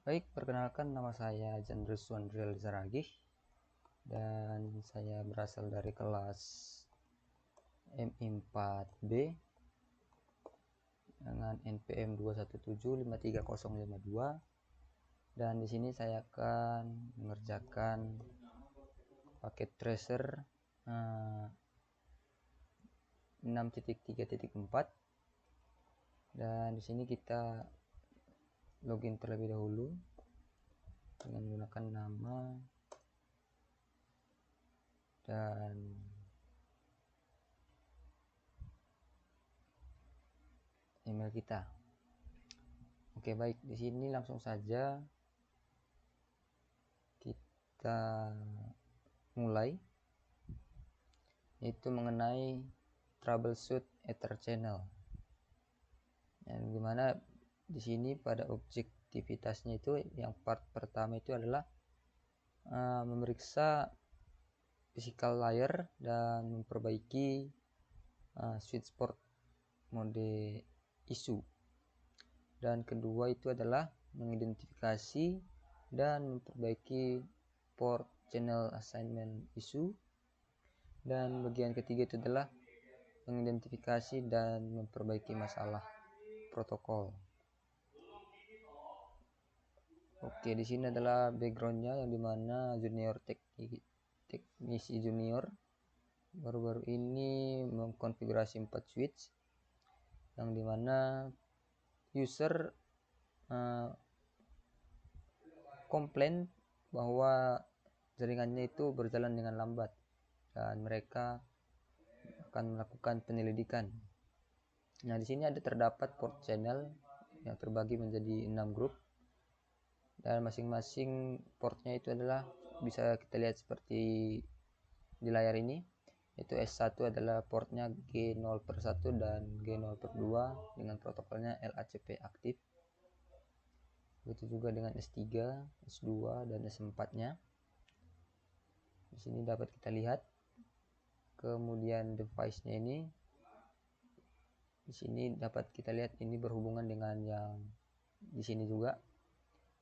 Baik, perkenalkan nama saya Jandrus Wandriel Zaragih dan saya berasal dari kelas MI4B dengan NPM 217535052 dan di sini saya akan mengerjakan paket tracer 6.3.4 dan di sini kita login terlebih dahulu dengan menggunakan nama dan email kita. Oke, baik, di sini langsung saja kita mulai, yaitu mengenai troubleshoot Ether channel. Yang dimana di sini pada objektivitasnya itu yang part pertama itu adalah memeriksa physical layer dan memperbaiki switch port mode isu. Dan kedua itu adalah mengidentifikasi dan memperbaiki port channel assignment isu. Dan bagian ketiga itu adalah mengidentifikasi dan memperbaiki masalah protokol. Oke, di sini adalah backgroundnya yang dimana junior teknisi junior baru-baru ini mengkonfigurasi 4 switch yang dimana user komplain bahwa jaringannya itu berjalan dengan lambat dan mereka akan melakukan penyelidikan. Nah, di sini terdapat port channel yang terbagi menjadi 6 grup dan masing-masing portnya itu adalah bisa kita lihat seperti di layar ini, yaitu S1 adalah portnya G0/1 dan G0/2 dengan protokolnya LACP aktif. Begitu juga dengan S3, S2 dan S4-nya. Di sini dapat kita lihat. Kemudian device-nya ini di sini dapat kita lihat ini berhubungan dengan yang di sini juga.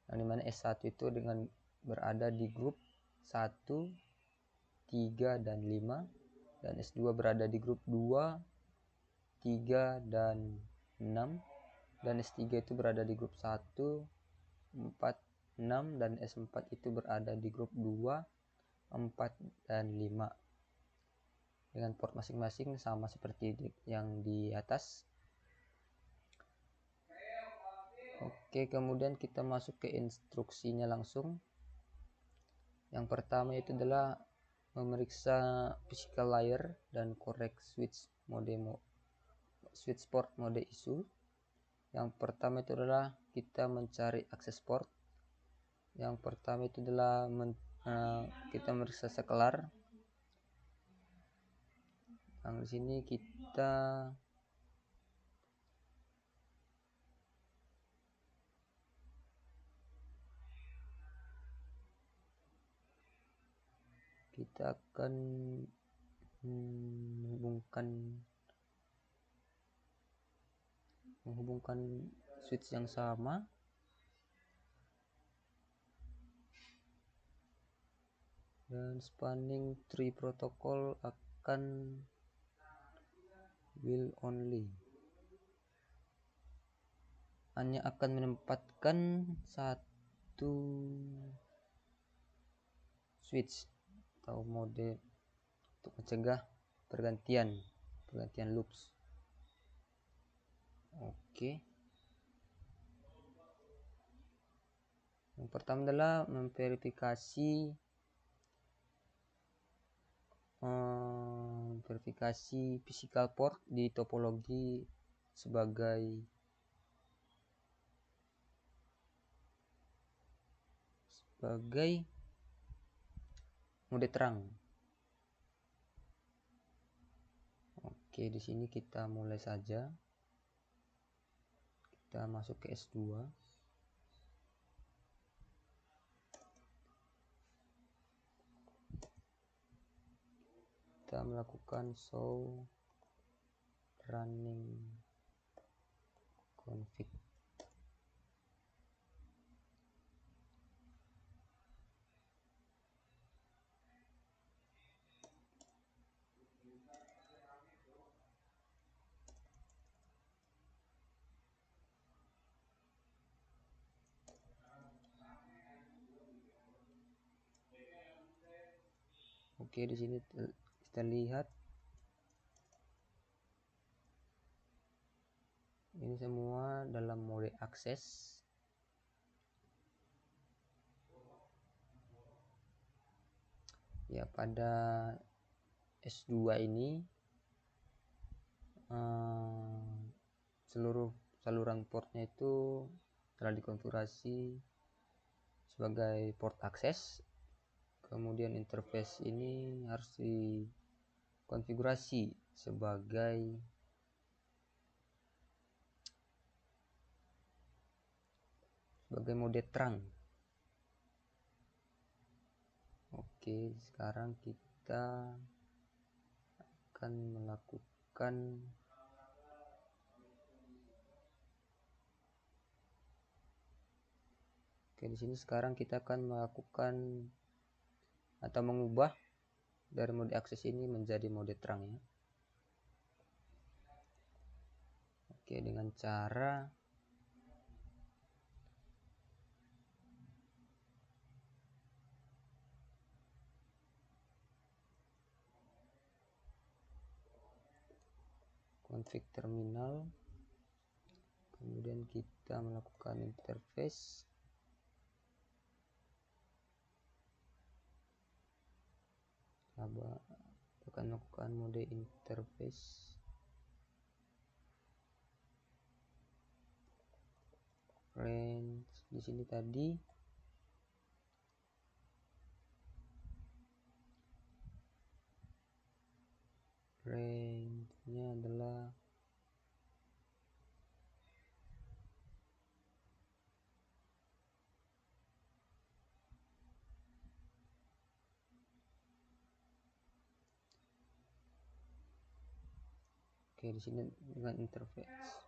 Yang dimana S1 itu dengan berada di grup 1, 3 dan 5 dan S2 berada di grup 2, 3 dan 6 dan S3 itu berada di grup 1, 4, 6 dan S4 itu berada di grup 2, 4 dan 5 dengan port masing-masing sama seperti yang di atas. Oke, kemudian kita masuk ke instruksinya langsung. Yang pertama itu adalah memeriksa physical layer dan korek switch port mode isu. Yang pertama itu adalah kita mencari akses port. Yang pertama itu adalah kita memeriksa sekelar. Yang di sini kita akan menghubungkan switch yang sama dan spanning tree protocol akan will only hanya akan menempatkan satu switch atau mode untuk mencegah pergantian loops. Oke. Yang pertama adalah memverifikasi physical port di topologi sebagai mode terang. Oke, di sini kita mulai saja. Kita masuk ke S2. Kita melakukan show running config. Oke, di sini kita lihat ini semua dalam mode akses. Ya, pada S2 ini seluruh saluran portnya itu telah dikonfigurasi sebagai port akses. Kemudian interface ini harus dikonfigurasi sebagai mode terang. Oke, sekarang kita akan melakukan di sini sekarang kita akan melakukan atau mengubah dari mode akses ini menjadi mode terang ya. Oke, dengan cara config terminal, kemudian kita melakukan interface, akan melakukan mode interface, range di sini tadi range-nya adalah di sini dengan interface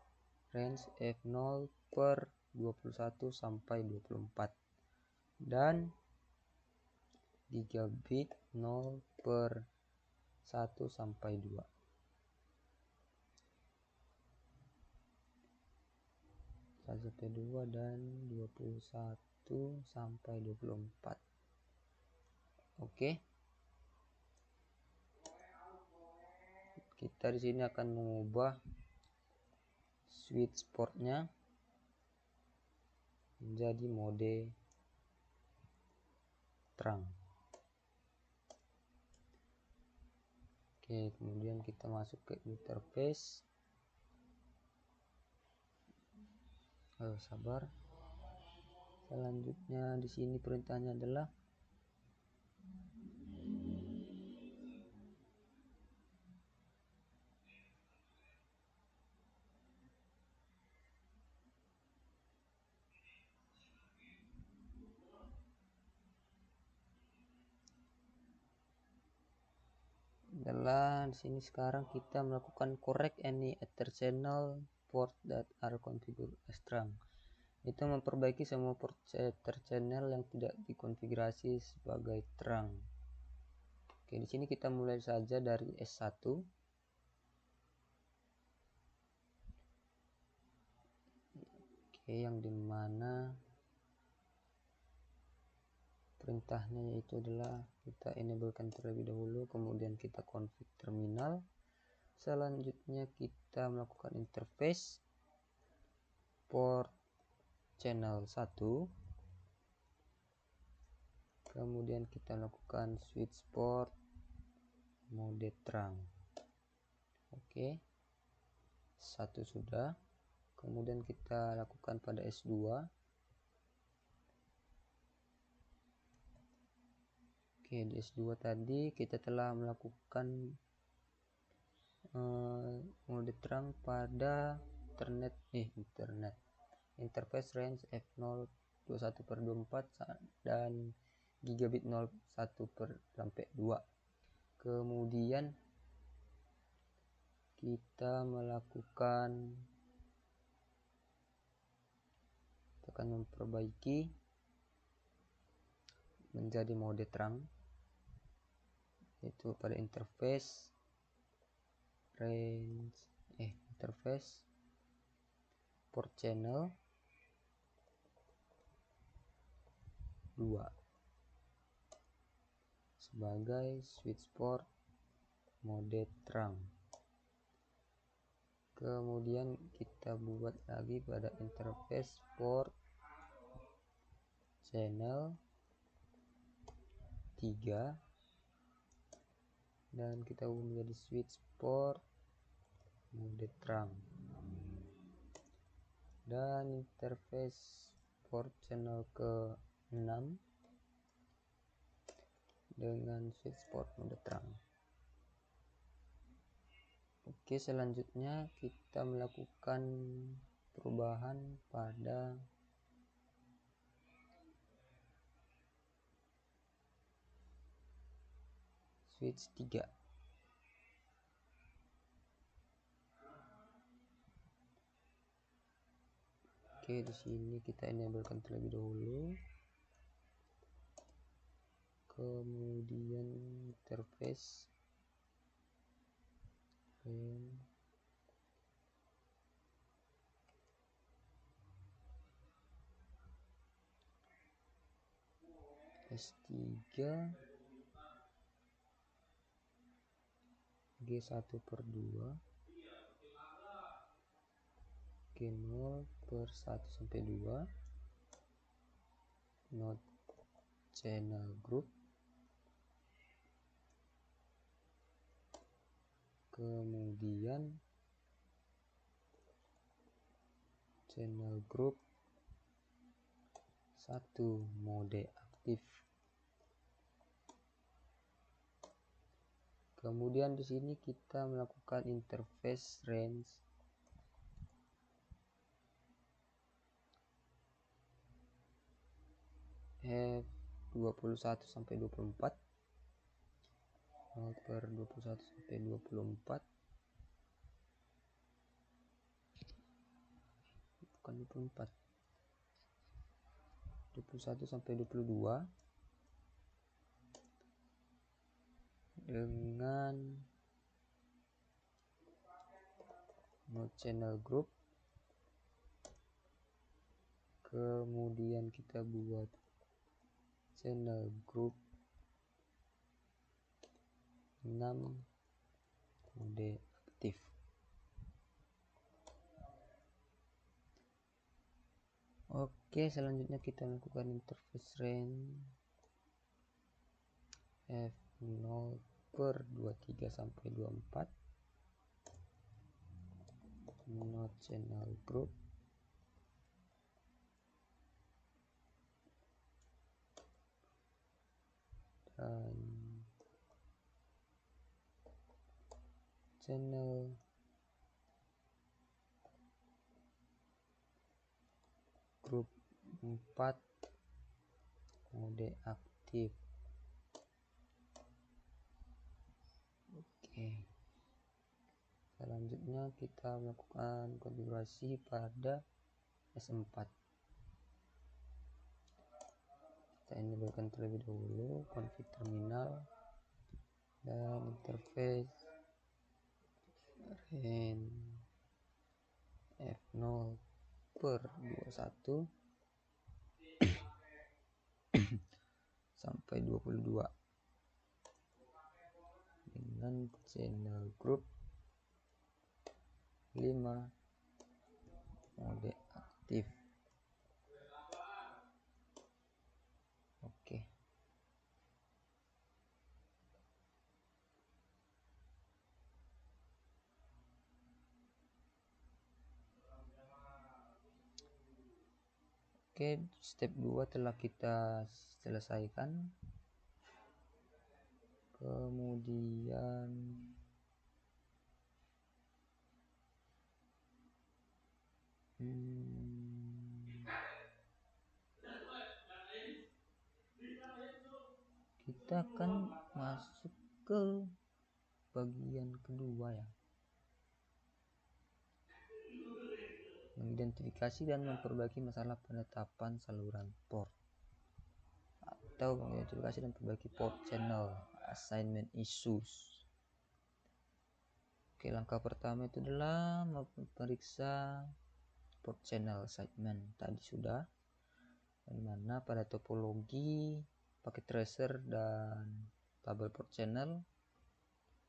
range F0 per 21 sampai 24 dan gigabit 0 per 1 sampai 2. Sampai 2 dan 21 sampai 24. Oke. Kita di sini akan mengubah switch portnya menjadi mode terang. Oke, kemudian kita masuk ke interface. Sabar. Selanjutnya di sini perintahnya adalah di sini sekarang kita melakukan correct any ether channel port that are configured as terang. Itu memperbaiki semua port ether channel yang tidak dikonfigurasi sebagai terang. Oke, di sini kita mulai saja dari S1. Oke, yang dimana perintahnya yaitu adalah kita enablekan terlebih dahulu, kemudian kita config terminal. Selanjutnya kita melakukan interface port channel 1, kemudian kita lakukan switch port mode terang. Oke, 1 sudah. Kemudian kita lakukan pada S2. Oke, di S2 tadi kita telah melakukan mode terang pada internet interface range F0 21 per 24 dan gigabit 01 per sampai 2. Kemudian kita akan memperbaiki menjadi mode terang, yaitu pada interface range interface port channel 2. sebagai switch port mode terang. Kemudian kita buat lagi pada interface port channel 3 dan kita ubah menjadi switch port mode terang, dan interface port channel ke 6 dengan switch port mode terang. Oke, selanjutnya kita melakukan perubahan pada switch 3. Oke, di sini kita enablekan terlebih dahulu. Kemudian interface S3 G1/2 G0/1-2 node channel group, kemudian channel group 1 mode aktif. Kemudian di sini kita melakukan interface range F21-24 0/21-24 bukan 24, 21-22 dengan node channel group. Kemudian kita buat channel group 6 mode aktif. Oke, selanjutnya kita lakukan interface range F0/23-24 node channel group dan channel group 4 mode aktif. Oke, selanjutnya kita melakukan konfigurasi pada S4. Kita enablekan terlebih dahulu config terminal dan interface range F0/21 sampai 22 dengan channel group 5 mode aktif. Oke. Oke, step 2 telah kita selesaikan. Kemudian kita akan masuk ke bagian kedua ya, mengidentifikasi dan memperbaiki masalah penetapan saluran port atau mengidentifikasi dan memperbaiki port channel assignment issues. Oke, langkah pertama itu adalah memeriksa port channel assignment. Tadi sudah, dimana pada topologi paket tracer dan tabel port channel,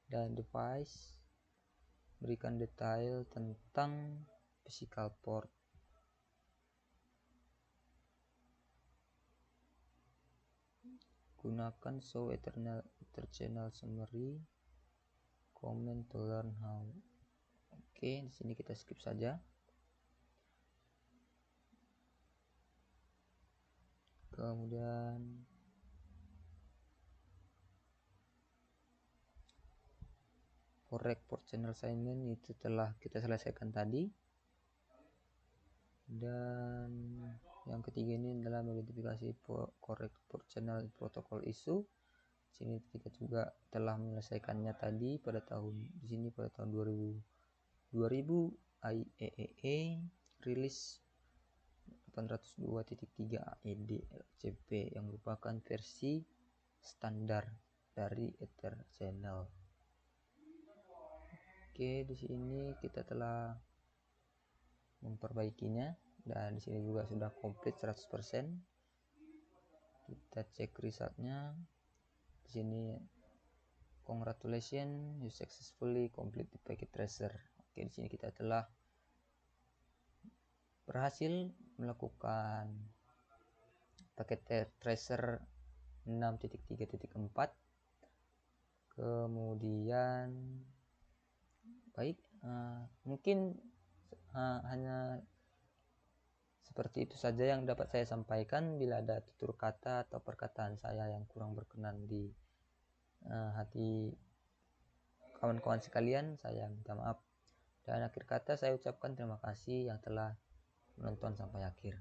dan device berikan detail tentang physical port. Gunakan show ether channel summary comment to learn how. Oke, di sini kita skip saja. Kemudian correct port channel assignment itu telah kita selesaikan tadi. Dan yang ketiga ini adalah mengidentifikasi correct port channel protocol issue. Sini kita juga telah menyelesaikannya tadi pada tahun 2000 IEEE rilis 802.3 AED LCP yang merupakan versi standar dari Ether channel. Oke, di sini kita telah memperbaikinya dan di sini juga sudah komplit 100%. Kita cek resultnya. Di sini congratulations, you successfully complete the packet tracer. Oke, di sini kita telah berhasil melakukan paket tracer 6.3.4. Kemudian baik, mungkin hanya seperti itu saja yang dapat saya sampaikan. Bila ada tutur kata atau perkataan saya yang kurang berkenan di hati kawan-kawan sekalian, saya minta maaf. Dan akhir kata saya ucapkan terima kasih yang telah menonton sampai akhir.